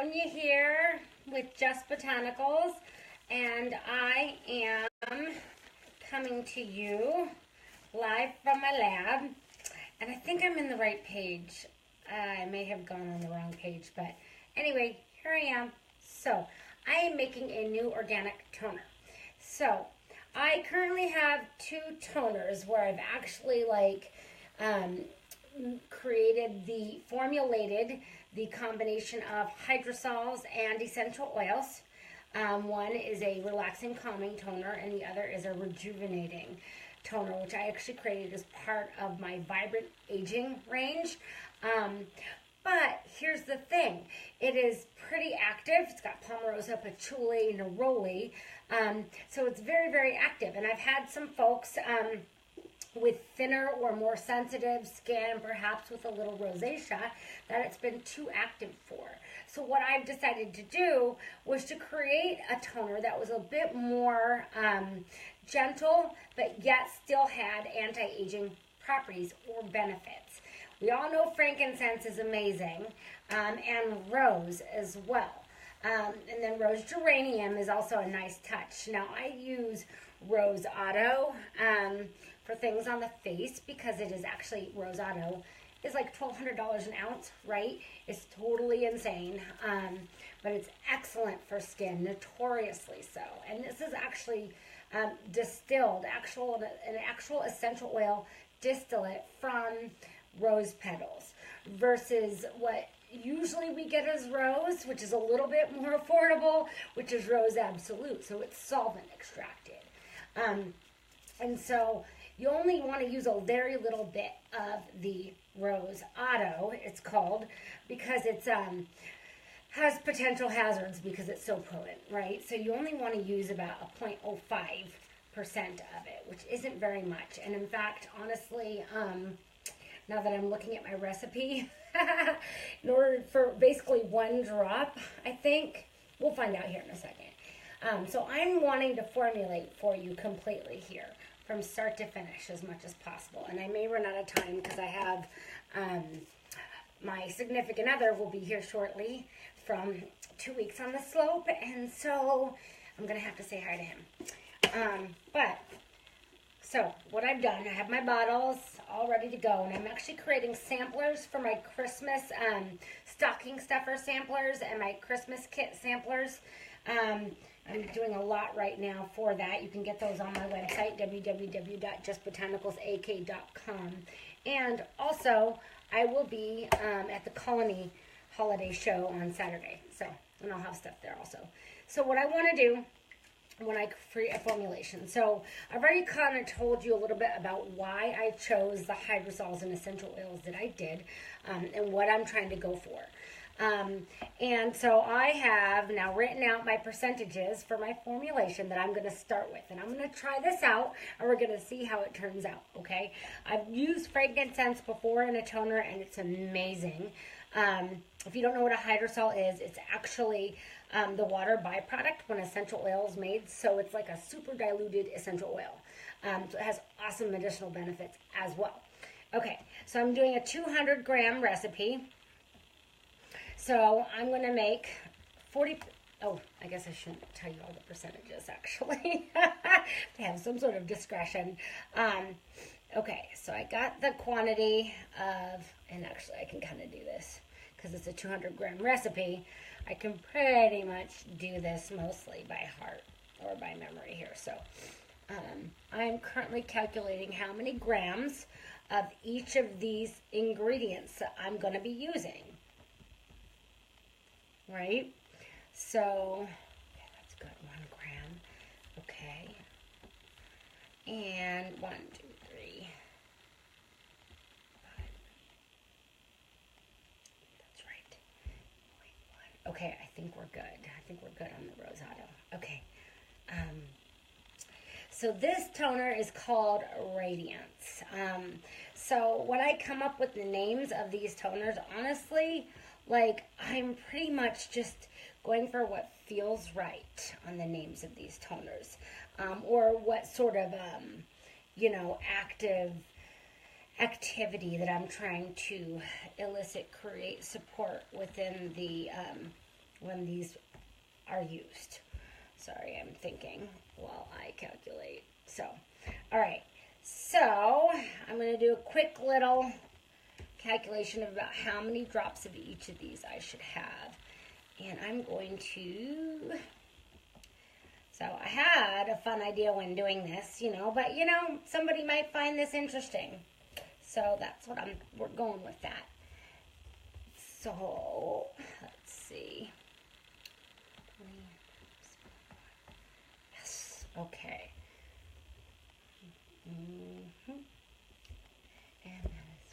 Sonia here with Just Botanicals, and I am coming to you live from my lab, and I think I'm in the right page. I may have gone on the wrong page, but anyway, here I am. So, I am making a new organic toner. So, I currently have two toners where I've actually formulated the combination of hydrosols and essential oils. One is a relaxing, calming toner, and the other is a rejuvenating toner, which I actually created as part of my Vibrant Aging range. But here's the thing. It is pretty active. It's got pomarosa, patchouli, neroli. So it's very, very active. And I've had some folks with thinner or more sensitive skin, perhaps with a little rosacea, that it's been too active for. So what I've decided to do was to create a toner that was a bit more gentle, but yet still had anti-aging properties or benefits. We all know frankincense is amazing, and rose as well. And then rose geranium is also a nice touch. Now I use Rose Otto for things on the face because it is actually, Rose Otto is like $1,200 an ounce, right? It's totally insane, but it's excellent for skin, notoriously so. And this is actually distilled, an actual essential oil distillate from rose petals versus what usually we get as rose, which is a little bit more affordable, which is Rose Absolute. So it's solvent extracted. And so you only want to use a very little bit of the Rose Otto, it's called, because it's has potential hazards because it's so potent, right? So you only want to use about a 0.05% of it, which isn't very much. And in fact, honestly, now that I'm looking at my recipe, in order for basically one drop, I think, we'll find out here in a second. So I'm wanting to formulate for you completely here, from start to finish as much as possible. And I may run out of time because I have my significant other will be here shortly from 2 weeks on the slope, and so I'm going to have to say hi to him. So what I've done, I have my bottles all ready to go, and I'm actually creating samplers for my Christmas stocking stuffer samplers and my Christmas kit samplers. I'm doing a lot right now for that. You can get those on my website, www.justbotanicalsak.com. And also, I will be at the Colony Holiday Show on Saturday. And I'll have stuff there also. So what I want to do when I create a formulation. So I've already kind of told you a little bit about why I chose the hydrosols and essential oils that I did, and what I'm trying to go for. And so I have now written out my percentages for my formulation that I'm going to start with. And I'm going to try this out, and we're going to see how it turns out, okay? I've used frankincense before in a toner, and it's amazing. If you don't know what a hydrosol is, it's actually the water byproduct when essential oil is made. So it's like a super diluted essential oil. So it has awesome medicinal benefits as well. Okay, so I'm doing a 200 gram recipe. So I'm going to make 40, oh, I guess I shouldn't tell you all the percentages actually, to have some sort of discretion. Okay, so I got the quantity of, and actually I can kind of do this because it's a 200 gram recipe. I can pretty much do this mostly by heart or by memory here. So I'm currently calculating how many grams of each of these ingredients that I'm going to be using. Right? So, okay, that's good. 1 gram. Okay. And 1, 2, 3, 5. That's right. 0.1. Okay, I think we're good. I think we're good on the Rose Otto. Okay. So this toner is called Radiance. So when I come up with the names of these toners, honestly, I'm pretty much just going for what feels right on the names of these toners, or what sort of, activity that I'm trying to elicit, create, support within the when these are used. Sorry, I'm thinking while I calculate. So, all right. So, I'm going to do a quick little calculation of about how many drops of each of these I should have. And I'm going to... So, I had a fun idea when doing this, but somebody might find this interesting. So, that's what we're going with that. So, let's see. Yes, okay. And that is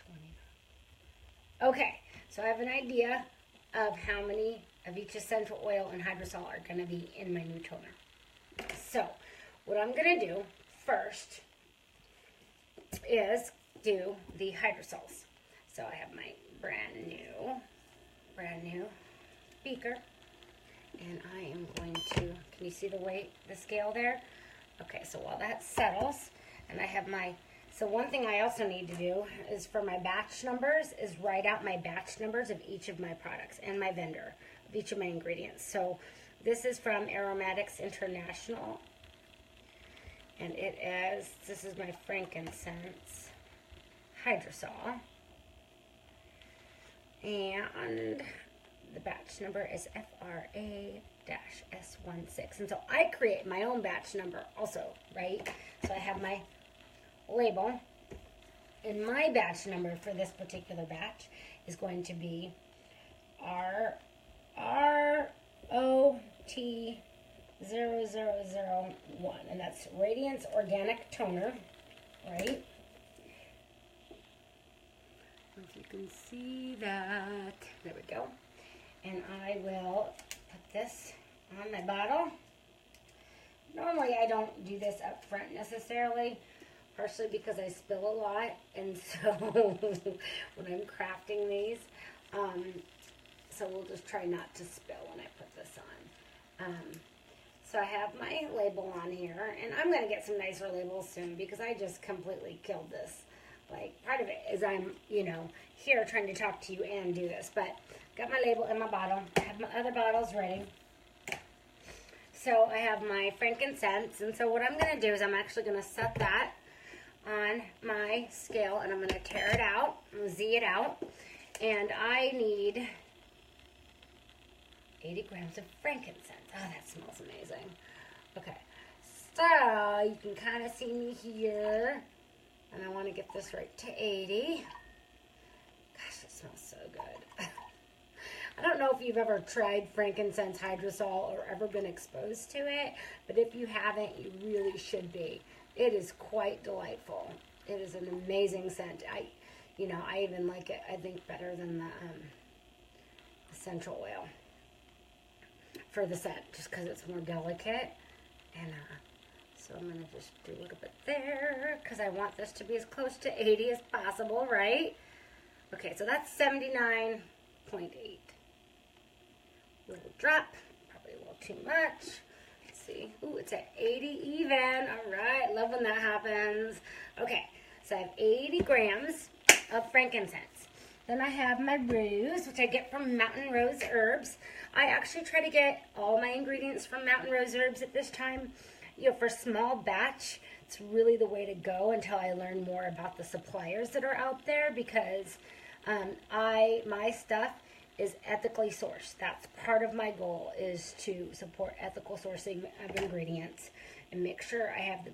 20. Okay, so I have an idea of how many of each essential oil and hydrosol are going to be in my new toner. So, what I'm going to do first is do the hydrosols. So, I have my brand new beaker, and I am going to, can you see the weight, the scale there? Okay, so while that settles, and I have so one thing I also need to do is for my batch numbers is write out my batch numbers of each of my products and my vendor of each of my ingredients. So this is from Aromatics International, and this is my frankincense hydrosol, and the batch number is FRA-S16. And so I create my own batch number also, right? So I have my label, and my batch number for this particular batch is going to be ROT0001, and that's Radiance Organic Toner, right? If you can see that, there we go. And I will put this on my bottle. Normally I don't do this up front necessarily, partially because I spill a lot, and so when I'm crafting these, so we'll just try not to spill when I put this on. So I have my label on here, and I'm going to get some nicer labels soon because I just completely killed this. Like, part of it is I'm, here trying to talk to you and do this, but got my label in my bottle. I have my other bottles ready. So I have my frankincense, and so what I'm going to do is I'm actually going to set that on my scale, and I'm going to tear it out, Z it out, and I need 80 grams of frankincense. Oh, that smells amazing. Okay, so you can kind of see me here, and I want to get this right to 80. Gosh, it smells so good. I don't know if you've ever tried frankincense hydrosol or ever been exposed to it, but if you haven't, you really should be. It is quite delightful. It is an amazing scent. I even like it, I think, better than the essential oil for the scent, just because it's more delicate. And so I'm going to just do a little bit there, because I want this to be as close to 80 as possible, right? Okay, so that's 79.8. Little drop, probably a little too much. Let's see. Ooh, it's at 80 even. All right, love when that happens. Okay, so I have 80 grams of frankincense. Then I have my rose, which I get from Mountain Rose Herbs. I actually try to get all my ingredients from Mountain Rose Herbs at this time. For small batch, it's really the way to go until I learn more about the suppliers that are out there, because my stuff is ethically sourced. That's part of my goal, is to support ethical sourcing of ingredients and make sure I have the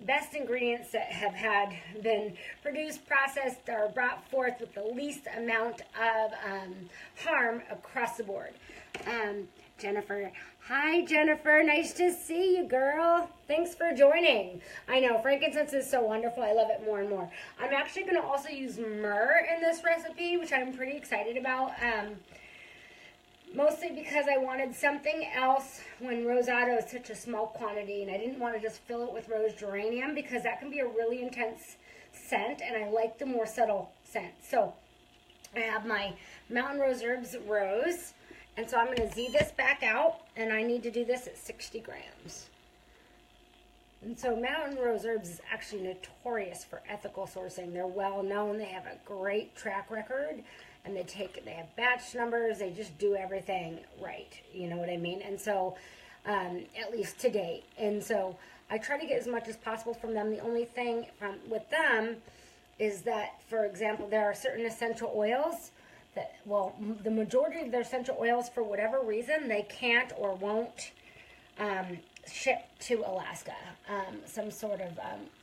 best ingredients that have been produced, processed, or brought forth with the least amount of harm across the board. Jennifer. Hi, Jennifer. Nice to see you, girl. Thanks for joining. I know, frankincense is so wonderful. I love it more and more. I'm actually going to also use myrrh in this recipe, which I'm pretty excited about. Mostly because I wanted something else when rosado is such a small quantity, and I didn't want to just fill it with rose geranium, because that can be a really intense scent, and I like the more subtle scent. So I have my Mountain Rose Herbs rose, and so I'm going to Z this back out, and I need to do this at 60 grams. And so Mountain Rose Herbs is actually notorious for ethical sourcing. They're well known. They have a great track record. and they have batch numbers. They just do everything right. You know what I mean? And so, at least to date. And so I try to get as much as possible from them. The only thing with them is that, for example, there are certain essential oils that, well, the majority of their essential oils, for whatever reason, they can't or won't ship to Alaska. Some sort of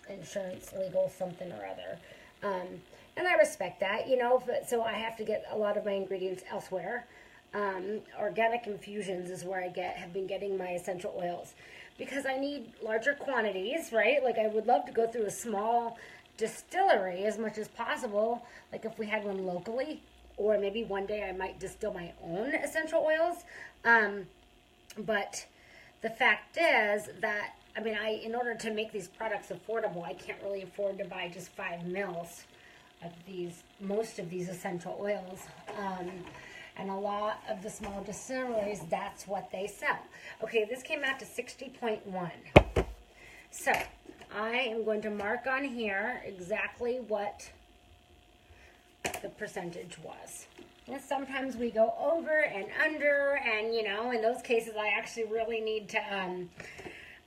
insurance, legal, something or other. And I respect that, you know, but, so I have to get a lot of my ingredients elsewhere. Organic infusions is where have been getting my essential oils, because I need larger quantities, right? Like, I would love to go through a small distillery as much as possible, like if we had one locally, or maybe one day I might distill my own essential oils. But the fact is that, I mean, in order to make these products affordable, I can't really afford to buy just 5 mils of most of these essential oils. And a lot of the small distilleries, that's what they sell. Okay, this came out to 60.1. So I am going to mark on here exactly what the percentage was. And sometimes we go over and under, and you know, in those cases I actually really need to, I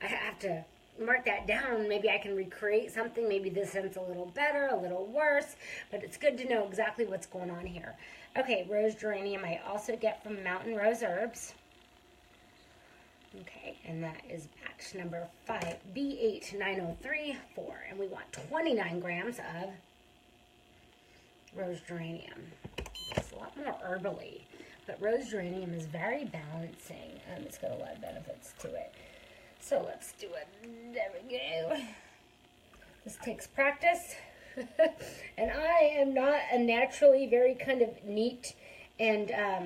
have to mark that down. Maybe I can recreate something. Maybe this scent's a little better, a little worse, but it's good to know exactly what's going on here. Okay, rose geranium I also get from Mountain Rose Herbs. Okay, and that is batch number 5B8903-4, and we want 29 grams of rose geranium. It's a lot more herbally, but rose geranium is very balancing. It's got a lot of benefits to it. So let's do it. There we go. This takes practice. And I am not a naturally very kind of neat, and I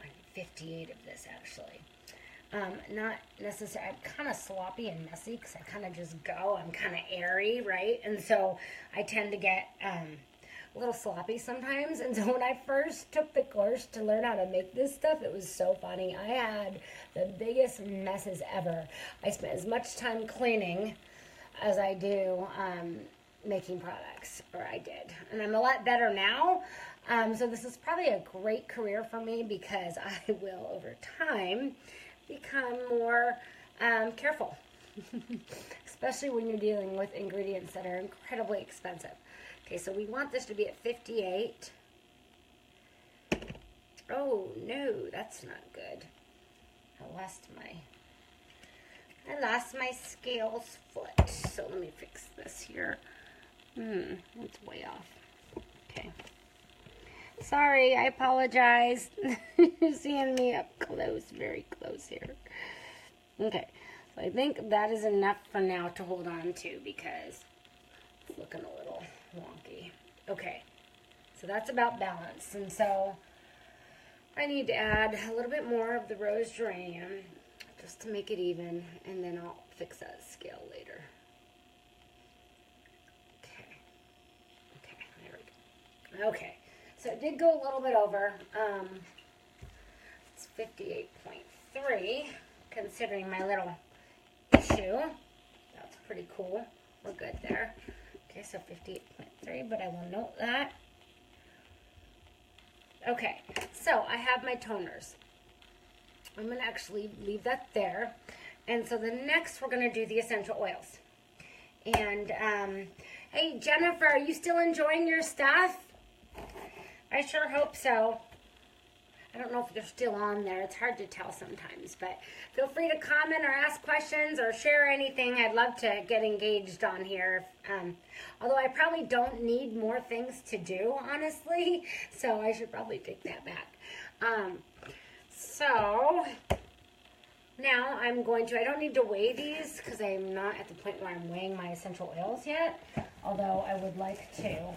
need 58 of this actually. Not necessarily, I'm kind of sloppy and messy because I kind of just go. I'm kind of airy, right? And so I tend to get a little sloppy sometimes. And so when I first took the course to learn how to make this stuff, it was so funny. I had the biggest messes ever. I spent as much time cleaning as I do making products, or I did. And I'm a lot better now. So this is probably a great career for me, because I will, over time, become more careful. Especially when you're dealing with ingredients that are incredibly expensive. Okay, so we want this to be at 58. Oh, no, that's not good. I lost my scales foot. So let me fix this here. It's way off. Okay. Sorry, I apologize. You're seeing me up close, very close here. Okay, so I think that is enough for now to hold on to, because it's looking a little wonky. Okay, so that's about balanced. And so I need to add a little bit more of the rose geranium just to make it even, and then I'll fix that scale later. Okay, there we go. Okay, so it did go a little bit over. It's 58.3, considering my little issue. That's pretty cool. We're good there. Okay, so 58.3, but I will note that. Okay, so I have my toners. I'm going to actually leave that there. And so the next, we're going to do the essential oils. And, hey, Jennifer, are you still enjoying your stuff? I sure hope so. I don't know if they're still on there. It's hard to tell sometimes. But feel free to comment or ask questions or share anything. I'd love to get engaged on here. Although I probably don't need more things to do, honestly. So I should probably take that back. So now I'm going to, I don't need to weigh these because I'm not at the point where I'm weighing my essential oils yet. Although I would like to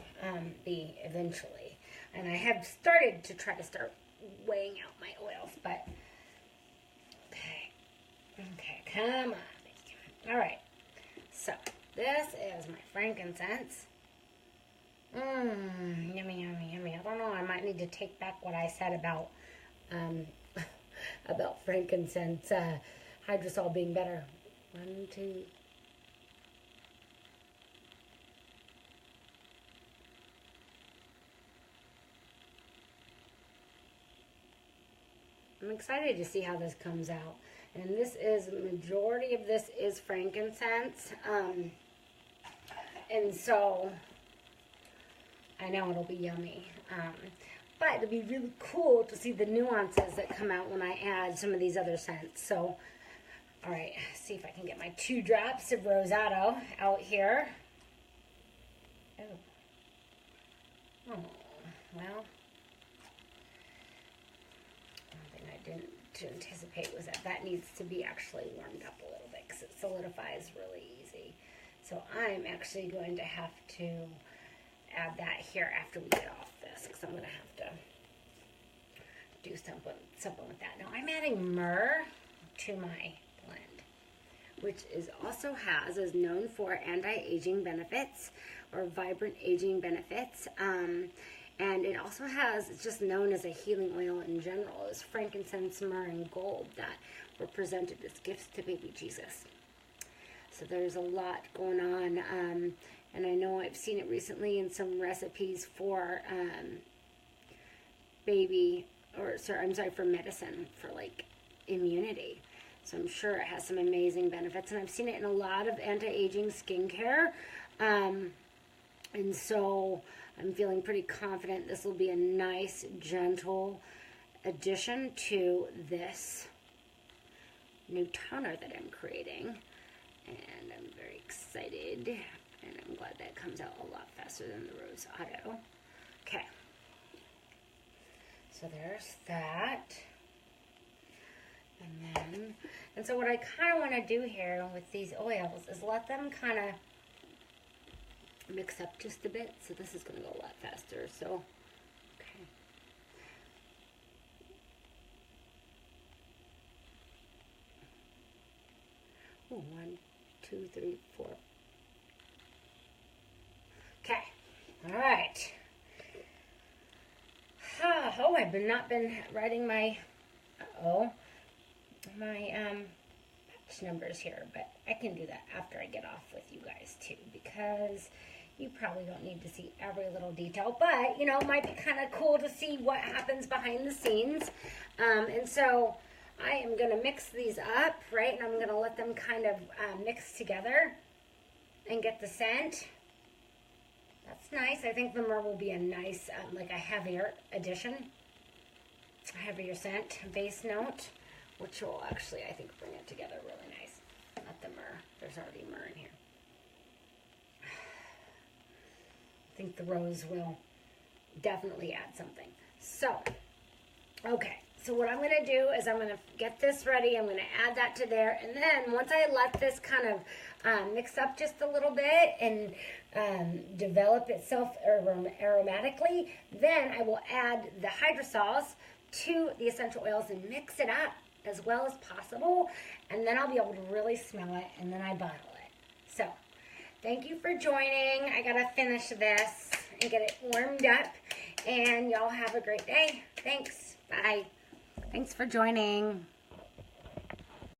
be eventually. And I have started to try to start weighing out my oils, but okay, come on. All right, so this is my frankincense. Yummy, yummy, yummy. I don't know, I might need to take back what I said about about frankincense hydrosol being better. 1, 2. I'm excited to see how this comes out. And this is, majority of this is frankincense. And so, I know it'll be yummy. But it'll be really cool to see the nuances that come out when I add some of these other scents. So, alright, see if I can get my 2 drops of Rosado out here. Oh. Oh, well. One thing I didn't anticipate was that needs to be actually warmed up a little bit because it solidifies really easy. So I'm actually going to have to add that here after we get off this because I'm going to have to do something with that. Now I'm adding myrrh to my blend, which also is known for anti-aging benefits or vibrant aging benefits. And it also it's just known as a healing oil in general. It's frankincense, myrrh, and gold that were presented as gifts to baby Jesus. So there's a lot going on. And I know I've seen it recently in some recipes for for medicine, for like immunity. So I'm sure it has some amazing benefits. And I've seen it in a lot of anti-aging skincare. And so I'm feeling pretty confident this will be a nice, gentle addition to this new toner that I'm creating. And I'm very excited. And I'm glad that comes out a lot faster than the Rosado. Okay. So there's that. And so what I kind of want to do here with these oils is let them kind of mix up just a bit. So this is going to go a lot faster. So, okay. Oh, 1, 2, 3, 4. Okay. All right. Oh, I've not been writing my batch numbers here, but I can do that after I get off with you guys too, because you probably don't need to see every little detail, but you know, it might be kind of cool to see what happens behind the scenes. And so I am going to mix these up, right? And I'm going to let them kind of mix together and get the scent. That's nice. I think the myrrh will be a nice, like a heavier addition, a heavier scent, base note, which will actually, I think, bring it together really nice. Not the myrrh. There's already myrrh in here. I think the rose will definitely add something. So, okay. So what I'm going to do is I'm going to get this ready. I'm going to add that to there. And then once I let this kind of mix up just a little bit and develop itself aromatically, then I will add the hydrosols to the essential oils and mix it up as well as possible. And then I'll be able to really smell it, and then I bottle it. So thank you for joining. I got to finish this and get it warmed up. And y'all have a great day. Thanks. Bye. Thanks for joining.